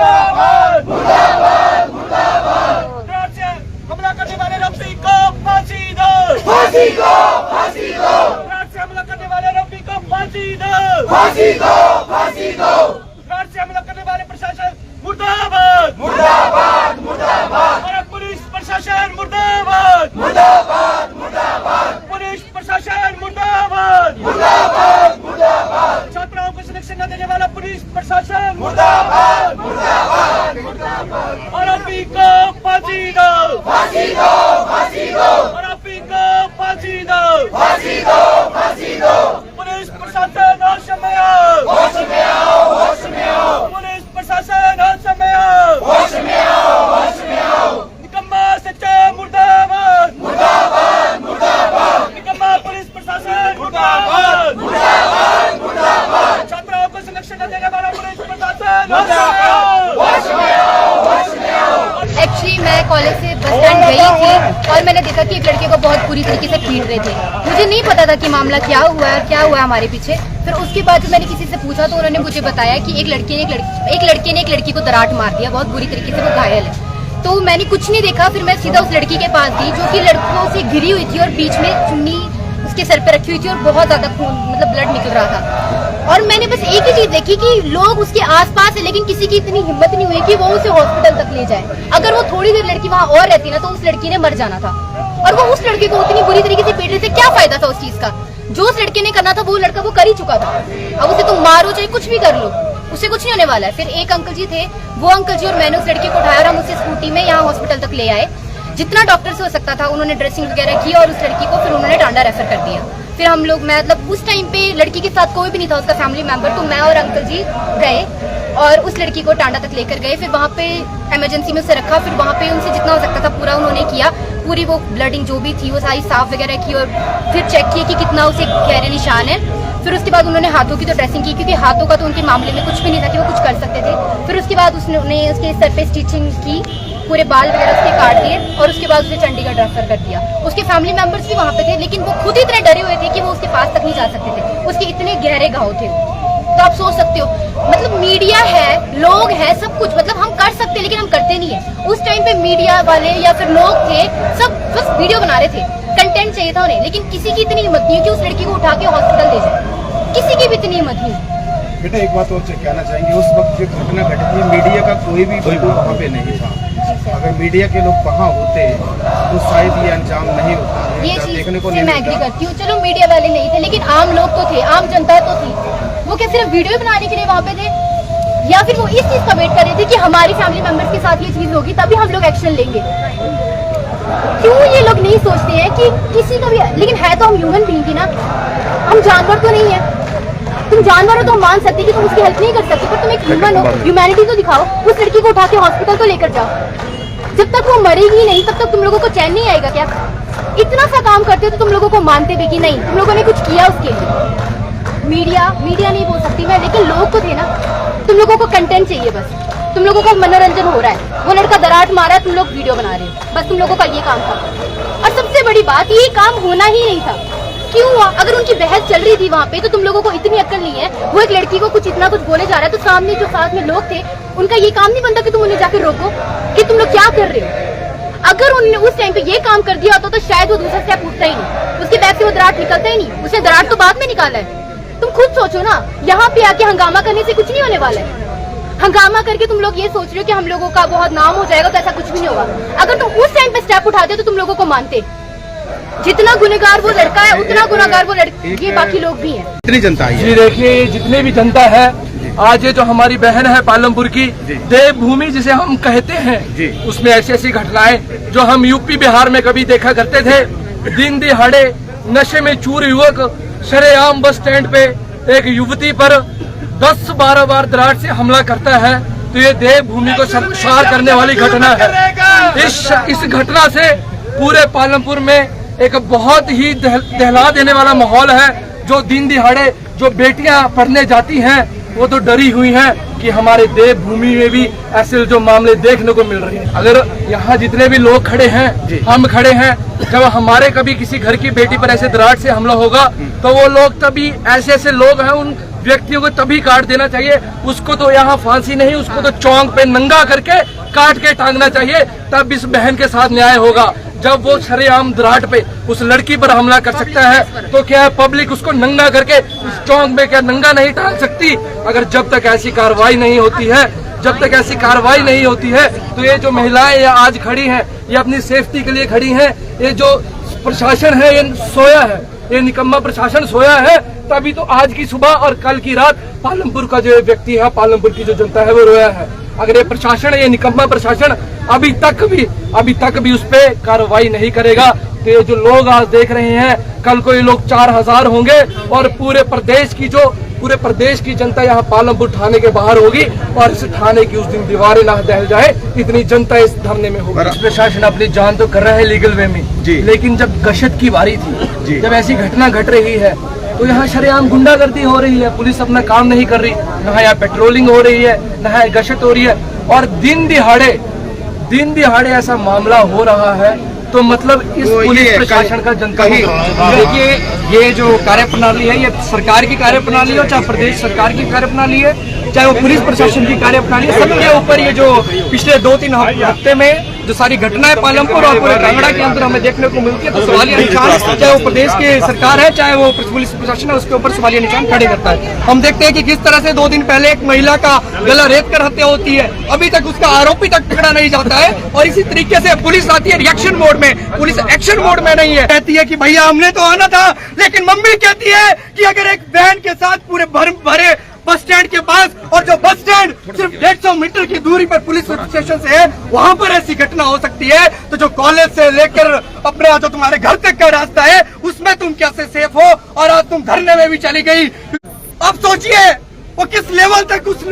मुर्दाबाद मुर्दाबाद मुर्दाबाद। ड्राट से हमला करने वाले रफी को फांसी दो, फांसी दो, फांसी दो। ड्राट से हमला करने वाले रफी को फांसी दो, फांसी दो, फांसी दो। ड्राट से हमला करने वाले प्रशासन मुर्दाबाद मुर्दाबाद मुर्दाबाद। और पुलिस प्रशासन मुर्दाबाद मुर्दाबाद मुर्दाबाद। पुलिस प्रशासन मुर्दाबाद मुर्दाबाद मुर्दाबाद। छात्राओं को संरक्षण न देने वाला पुलिस प्रशासन मुर्दाबाद मुर्दाबाद मुर्दाबाद। आरोपी को फांसी दो, फांसी दो, फांसी दो। आरोपी को फांसी दो, फांसी दो, फांसी दो। पुलिस प्रशासन होश में आओ, होश में आओ, होश में आओ। पुलिस प्रशासन होश में आओ, होश में आओ, होश में आओ। निकम्मा सच्चा मुर्दाबाद मुर्दाबाद मुर्दाबाद। निकम्मा पुलिस प्रशासन मुर्दाबाद मुर्दाबाद मुर्दाबाद। छात्राओं को संरक्षण न देने वाला पुलिस प्रशासन होश में आओ, होश में आओ, होश में आओ। एक्चुअली मैं कॉलेज से बस स्टैंड गई थी और मैंने देखा कि एक लड़के को बहुत बुरी तरीके से पीट रहे थे। मुझे नहीं पता था कि मामला क्या हुआ है हमारे पीछे। फिर उसके बाद जब मैंने किसी से पूछा तो उन्होंने मुझे बताया कि एक लड़के ने एक लड़की को दराट मार दिया, बहुत बुरी तरीके से वो घायल है। तो मैंने कुछ नहीं देखा, फिर मैं सीधा उस लड़की के पास गई जो कि लड़कों से घिरी हुई थी और बीच में चुन्नी उसके सर पे रखी हुई थी और बहुत ज्यादा खून मतलब ब्लड निकल रहा था। और मैंने बस एक ही चीज देखी कि लोग उसके आसपास है लेकिन किसी की इतनी हिम्मत नहीं हुई कि वो उसे हॉस्पिटल तक ले जाए। अगर वो थोड़ी देर लड़की वहां और रहती ना तो उस लड़की ने मर जाना था। और वो उस लड़के को उतनी बुरी तरीके से पीट रहे थे, क्या फायदा था उस चीज का? जो उस लड़के ने करना था वो लड़का वो कर ही चुका था। अब उसे तुम मारो चाहे कुछ भी कर लो, उससे कुछ नहीं होने वाला है। फिर एक अंकल जी थे, वो अंकल जी और मैंने उस लड़के को उठाया और हम उसे स्कूटी में यहाँ हॉस्पिटल तक ले आए। जितना डॉक्टर से हो सकता था उन्होंने ड्रेसिंग वगैरह की और उस लड़की को फिर उन्होंने टांडा रेफर कर दिया। फिर हम लोग मतलब उस टाइम पे लड़की के साथ कोई भी नहीं था उसका फैमिली मेंबर, तो मैं और अंकल जी गए और उस लड़की को टांडा तक लेकर गए। फिर वहाँ पे इमरजेंसी में उसे रखा, फिर वहाँ पे उनसे जितना हो सकता था पूरा उन्होंने किया। पूरी वो ब्लडिंग जो भी थी वो सारी साफ वगैरह की और फिर चेक किया कि कितना उसे गहरे निशान है। फिर उसके बाद उन्होंने हाथों की तो ड्रेसिंग की, क्योंकि हाथों का तो उनके मामले में कुछ भी नहीं था कि वो कुछ कर सकते थे। फिर उसके बाद उसने उसके सर पे स्टिचिंग की, पूरे बाल वगैरह उसके काट दिए और उसके बाद उसे चंडीगढ़ रेफर कर दिया। उसके फैमिली मेंबर्स भी वहाँ पे थे लेकिन वो खुद इतने डरे हुए थे कि वो उसके पास तक नहीं जा सकते थे, उसके इतने गहरे घाव थे। तो आप सोच सकते हो, मतलब मीडिया है, लोग हैं, सब कुछ मतलब हम कर सकते लेकिन हम करते नहीं है। उस टाइम पे मीडिया वाले या फिर लोग थे, सब बस वीडियो बना रहे थे, कंटेंट चाहिए था उन्हें, लेकिन किसी की इतनी हिम्मत नहीं है कि उस लड़की को उठा के हॉस्पिटल ले जाए। किसी की भी इतनी हिम्मत नहीं। बेटा एक बात और कहना चाहेंगे, उस वक्त जो घटना घटी थी मीडिया का कोई भी बंदूक वहाँ पे नहीं था। अगर मीडिया के लोग वहाँ होते तो शायद ये अंजाम नहीं होता। ये चीज से मैं एग्री करती हूँ। चलो मीडिया वाले नहीं थे लेकिन आम लोग तो थे, आम जनता तो थी। वो क्या सिर्फ वीडियो बनाने के लिए वहाँ पे थे या फिर वो इस चीज का वेट कर रहे थे कि हमारी फैमिली मेंबर्स के साथ ये चीज होगी तभी हम लोग एक्शन लेंगे? क्यों ये लोग नहीं सोचते हैं कि किसी का भी, लेकिन है तो हम ह्यूमन बीइंग ही ना, हम जानवर तो नहीं है। तुम जानवर हो तो मान सकते कि तुम उसकी हेल्प नहीं कर सकते, पर तुम एक ह्यूमन हो, ह्यूमैनिटी तो दिखाओ। उस लड़की को उठा के हॉस्पिटल तो लेकर जाओ। जब तक वो मरेगी नहीं तब तक तुम लोगों को चैन नहीं आएगा क्या? इतना सा काम करते तो तुम लोगों को मानते भी कि नहीं तुम लोगों ने कुछ किया उसके लिए। मीडिया नहीं बोल सकती मैं, लेकिन लोग तो थे ना। तुम लोगों को कंटेंट चाहिए, बस तुम लोगों को मनोरंजन हो रहा है। वो लड़का दराट मारा, तुम लोग वीडियो बना रहे हो, बस तुम लोगों का ये काम था। और सबसे बड़ी बात, ये काम होना ही नहीं था। क्यों हुआ? अगर उनकी बहस चल रही थी वहाँ पे तो तुम लोगों को इतनी अक्ल नहीं है। वो एक लड़की को कुछ इतना कुछ बोले जा रहा है तो सामने जो साथ में लोग थे उनका ये काम नहीं बनता कि तुम उन्हें जाकर रोको कि तुम लोग क्या कर रहे हो। अगर उन्होंने उस टाइम पे ये काम कर दिया होता तो शायद वो दूसरा स्टेप उठता ही नहीं, उसके बैग से वो दराट निकलता ही नहीं। उसने दराट तो बाद में निकाला है। तुम खुद सोचो ना, यहाँ पे आके हंगामा करने से कुछ नहीं होने वाला है। हंगामा करके तुम लोग ये सोच रहे हो कि हम लोगों का बहुत नाम हो जाएगा, तो ऐसा कुछ भी नहीं होगा। अगर तुम उस टाइम पे स्टेप उठाते तो तुम लोगों को मानते। जितना गुनहगार वो लड़का है उतना गुनहगार वो लड़की, ये बाकी लोग भी हैं। कितनी जनता है? जी देखिए, जितनी भी जनता है, आज ये जो हमारी बहन है पालमपुर की देवभूमि जिसे हम कहते हैं, उसमें ऐसी ऐसी घटनाएं जो हम यूपी बिहार में कभी देखा करते थे। दिन दिहाड़े नशे में चूर युवक शरेआम बस स्टैंड पे एक युवती पर 10-12 बार दराट से हमला करता है, तो ये देवभूमि को शर्मसार करने वाली घटना है। इस घटना से पूरे पालमपुर में एक बहुत ही दहला देने वाला माहौल है। जो दिन दिहाड़े जो बेटियां पढ़ने जाती हैं वो तो डरी हुई हैं कि हमारे देवभूमि में भी ऐसे जो मामले देखने को मिल रहे हैं। अगर यहाँ जितने भी लोग खड़े हैं, हम खड़े हैं, जब हमारे कभी किसी घर की बेटी पर ऐसे दराट से हमला होगा तो वो लोग तभी ऐसे लोग हैं, उन व्यक्तियों को तभी काट देना चाहिए, उसको तो यहाँ फांसी नहीं, उसको तो चौक पे नंगा करके काट के टांगना चाहिए, तब इस बहन के साथ न्याय होगा। जब वो शरेआम दराट पे उस लड़की पर हमला कर सकता है तो क्या है पब्लिक उसको नंगा करके इस चौक में क्या नंगा नहीं टांग सकती? अगर जब तक ऐसी कार्रवाई नहीं होती है, जब तक ऐसी कार्रवाई नहीं होती है, तो ये जो महिलाएं आज खड़ी हैं, ये अपनी सेफ्टी के लिए खड़ी हैं। ये जो प्रशासन है ये सोया है, ये निकम्मा प्रशासन सोया है, तभी तो आज की सुबह और कल की रात पालमपुर का जो व्यक्ति है, पालमपुर की जो जनता है वो रोया है। अगर ये प्रशासन, ये निकम्मा प्रशासन अभी तक भी उस पर कार्रवाई नहीं करेगा तो ये जो लोग आज देख रहे हैं, कल को ये लोग 4000 होंगे और पूरे प्रदेश की जनता यहाँ पालमपुर थाने के बाहर होगी और इस थाने की उस दिन दीवारें ना दहल जाए, इतनी जनता इस धरने में होगी। प्रशासन अपनी जान तो कर रहा है लीगल वे में, लेकिन जब गश्त की बारी थी, जब ऐसी घटना घट रही है तो यहाँ शरेआम गुंडागर्दी हो रही है, पुलिस अपना काम नहीं कर रही, न यहाँ पेट्रोलिंग हो रही है, न यहाँ गश्त हो रही है, और दिन दिहाड़े ऐसा मामला हो रहा है, तो मतलब इस पुलिस प्रशासन का जनता देखिए, ये जो कार्यप्रणाली है, ये सरकार की कार्यप्रणाली है, चाहे प्रदेश सरकार की कार्यप्रणाली है, चाहे वो पुलिस प्रशासन की कार्यप्रणाली है, सबके ऊपर ये जो पिछले 2-3 हफ्ते में जो सारी घटनाएं पालमपुर और पूरे कांगड़ा के अंदर हमें देखने को मिलती है, तो सवालिया निशान, चाहे वो प्रदेश की सरकार है, चाहे वो पुलिस प्रशासन है, उसके ऊपर सवालिया निशान खड़े करता है। हम देखते हैं कि किस तरह से 2 दिन पहले एक महिला का गला रेत कर हत्या होती है, अभी तक उसका आरोपी तक पकड़ा नहीं जाता है, और इसी तरीके से पुलिस आती है रिएक्शन मोड में, पुलिस एक्शन मोड में नहीं है, कहती है कि भैया हमने तो आना था, लेकिन मम्मी कहती है कि अगर एक बहन के साथ पूरे भरे बस स्टैंड के पास, और जो बस स्टैंड सिर्फ 150 मीटर की दूरी पर पुलिस स्टेशन से है, वहाँ पर ऐसी घटना हो सकती है, तो जो कॉलेज से लेकर अपने जो तुम्हारे घर तक का रास्ता है, उसमें तुम कैसे सेफ हो, और आज तुम धरने में भी चली गई। अब सोचिए वो किस लेवल तक उस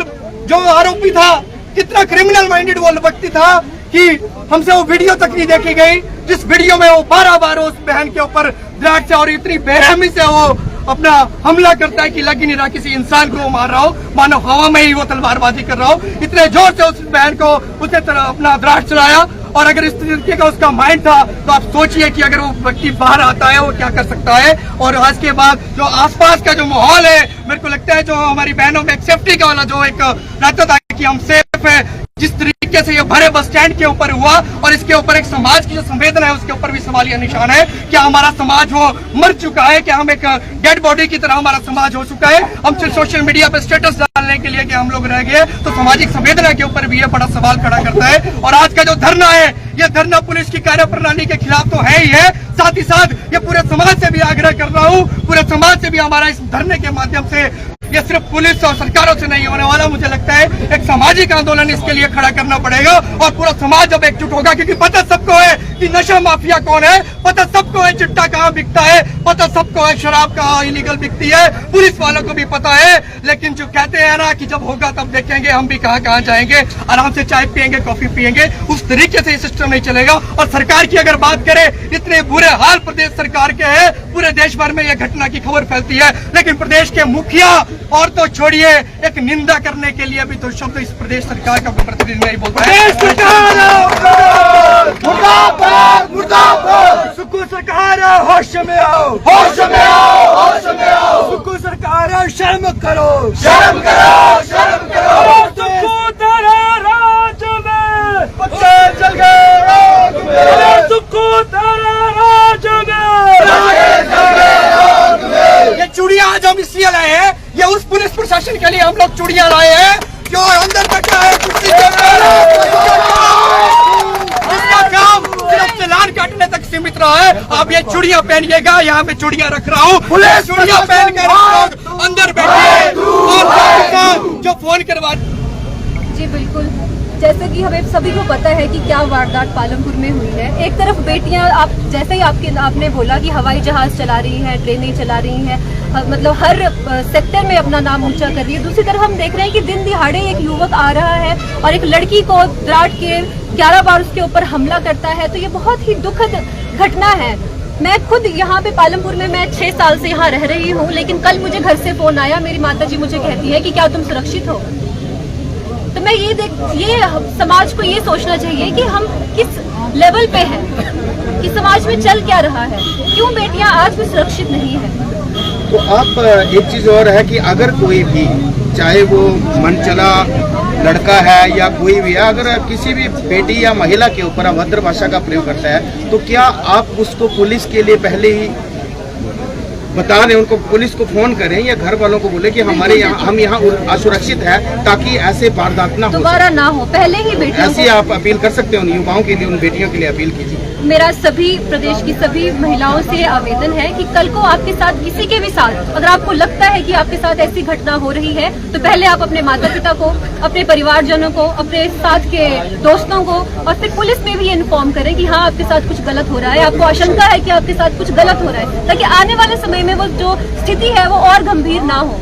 जो आरोपी था, कितना क्रिमिनल माइंडेड वो व्यक्ति था कि हमसे वो वीडियो तक नहीं देखी गई, जिस वीडियो में वो 12 बार उस बहन के ऊपर दरार से और इतनी बेरहमी से वो अपना हमला करता है कि लग ही नहीं रहा किसी इंसान को वो मार रहा हो, मानो हवा में ही वो तलवारबाजी कर रहा हो, इतने जोर से उस बहन को उसने अपना दरार चलाया। और अगर इस तरीके का उसका माइंड था, तो आप सोचिए कि अगर वो व्यक्ति बाहर आता है वो क्या कर सकता है। और आज के बाद जो आसपास का जो माहौल है, मेरे को लगता है जो हमारी बहनों में एक सेफ्टी का वाला जो एक रहता था कि हम सेफ है, जिस तरीके से ये भरे बस स्टैंड के ऊपर हुआ, और इसके ऊपर एक समाज की जो संवेदना है उसके ऊपर भी सवालिया निशान है। क्या हमारा समाज वो मर चुका है? क्या हम एक डेड बॉडी की तरह हमारा समाज हो चुका है? हम सिर्फ सोशल मीडिया पे स्टेटस डालने के लिए कि हम लोग रह गए, तो सामाजिक संवेदना के ऊपर भी ये बड़ा सवाल खड़ा करता है। और आज का जो धरना है, ये धरना पुलिस की कार्यप्रणाली के खिलाफ तो है ही है, साथ ही साथ ये पूरे समाज से भी आग्रह कर रहा हूँ, पूरे समाज से भी हमारा इस धरने के माध्यम से, ये सिर्फ पुलिस और सरकारों से नहीं होने वाला, मुझे लगता है एक सामाजिक आंदोलन इसके लिए खड़ा करना पड़ेगा, और पूरा समाज जब एकजुट होगा, क्योंकि पता सबको है कि नशा माफिया कौन है, पता सबको है चिट्टा कहाँ बिकता है, पता सबको है शराब कहाँ इलीगल बिकती है, पुलिस वालों को भी पता है। लेकिन जो कहते हैं ना कि जब होगा तब देखेंगे, हम भी कहाँ जाएंगे, आराम से चाय पियेंगे, कॉफी पियेंगे, उस तरीके से ये सिस्टम नहीं चलेगा। और सरकार की अगर बात करें, इतने बुरे हाल प्रदेश सरकार के हैं, पूरे देश भर में यह घटना की खबर फैलती है, लेकिन प्रदेश के मुखिया और तो छोड़िए, एक निंदा करने के लिए भी तो शब्द इस प्रदेश सरकार का प्रतिनिधि नहीं बोलता है। सुक्कू सरकार होश में आओ, होश में आओ, होश में आओ, सुक्कू सरकार शर्म करो, शर्म करो, शर्म करो, सुक्कू तेरे राज में बच्चे जल गए आग में, सुक्कू तेरे राज में बच्चे जल गए आग में। ये चूड़ियां आज हम इसलिए लाए हैं, ये उस पुलिस प्रशासन के लिए हम लोग चूड़ियां लाए हैं जो अंदर बैठा है कुर्सी के जिसका काम सिर्फ चालान काटने तक सीमित रहा है। आप ये चूड़ियां पहनिएगा, यहाँ पे चूड़ियां रख रहा हूँ, पुलिस चूड़ियां पहन कर लोग अंदर बैठे और जो फोन करवा। जी बिल्कुल, जैसे कि हमें सभी को पता है कि क्या वारदात पालमपुर में हुई है। एक तरफ बेटियां, आप जैसे ही आपने बोला कि हवाई जहाज चला रही हैं, ट्रेनें चला रही हैं, मतलब हर सेक्टर में अपना नाम ऊंचा कर रही है। दूसरी तरफ हम देख रहे हैं कि दिन दिहाड़े एक युवक आ रहा है और एक लड़की को दराट के 11 बार उसके ऊपर हमला करता है, तो ये बहुत ही दुखद घटना है। मैं खुद यहाँ पे पालमपुर में मैं 6 साल से यहाँ रह रही हूँ, लेकिन कल मुझे घर से फोन आया, मेरी माताजी मुझे कहती है कि क्या तुम सुरक्षित हो। तो मैं ये समाज को ये सोचना चाहिए कि हम किस लेवल पे हैं, कि समाज में चल क्या रहा है, क्यों बेटियां आज भी सुरक्षित नहीं है। तो आप एक चीज और है कि अगर कोई भी, चाहे वो मनचला लड़का है या कोई भी है, अगर किसी भी बेटी या महिला के ऊपर अभद्र भाषा का प्रयोग करता है तो क्या आप उसको पुलिस के लिए पहले ही बता दें, उनको पुलिस को फोन करें या घर वालों को बोले कि हमारे यहाँ, हम यहाँ असुरक्षित है, ताकि ऐसे वारदात ना हो, दोबारा ना हो। पहले ही बेटियों ऐसी आप अपील कर सकते हैं उन युवाओं के लिए, उन बेटियों के लिए अपील कीजिए। मेरा सभी प्रदेश की सभी महिलाओं से आवेदन है कि कल को आपके साथ, किसी के भी साथ, अगर आपको लगता है कि आपके साथ ऐसी घटना हो रही है तो पहले आप अपने माता पिता को, अपने परिवारजनों को, अपने साथ के दोस्तों को और फिर पुलिस में भी इन्फॉर्म करें कि हाँ आपके साथ कुछ गलत हो रहा है, आपको आशंका है कि आपके साथ कुछ गलत हो रहा है, ताकि आने वाले समय में वो जो स्थिति है वो और गंभीर ना हो।